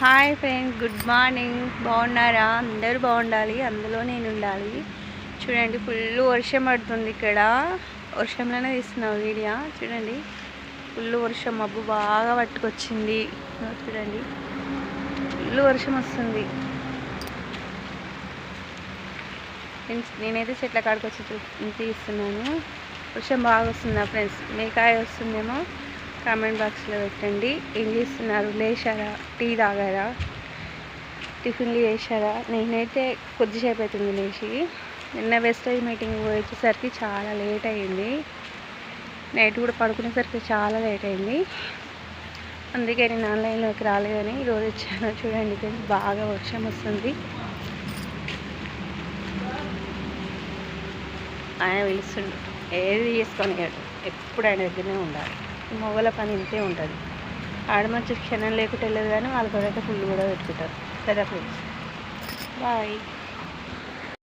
Hi friends, good morning. బాగున్నారా? అందరూ బాగుండాలి, అందులో నేను ఉండాలి. చూడండి, ఫుల్ వర్షం పడుతుంది ఇక్కడ. వర్షంలోనే తీస్తున్నా వీడియో. చూడండి, ఫుల్ వర్షం, మబ్బు బాగా పట్టుకొచ్చింది. చూడండి, ఫుల్ వర్షం వస్తుంది. నేనైతే చెట్ల కాడికి వచ్చి తీస్తున్నాను. వర్షం బాగా వస్తుందా ఫ్రెండ్స్? మీకాయ వస్తుందేమో కామెంట్ బాక్స్లో పెట్టండి. ఏం చేస్తున్నారు? లేచారా? టీ తాగారా? టిఫిన్లు చేశారా? నేనైతే కొద్దిసేపు అవుతుంది లేచి. నిన్న వెస్టేజ్ మీటింగ్ వచ్చేసరికి చాలా లేట్ అయ్యింది. నైట్ కూడా పడుకునేసరికి చాలా లేట్ అయింది. అందుకే నేను ఆన్లైన్లోకి రాలేదని ఈరోజు వచ్చాను. చూడండి ఫ్రెండ్స్, బాగా వర్షం వస్తుంది. ఆయన పిలుస్తుండు, ఏది చేసుకొని ఎప్పుడు ఆయన దగ్గరనే ఉండాలి. మొగల పని ఇంతే ఉంటుంది. ఆడమంచి క్షణం లేకుండా వెళ్ళదు, కానీ వాళ్ళ కొరైతే ఫుల్ కూడా పెట్టుకుంటారు కదా ఫ్రెండ్స్. బాయ్.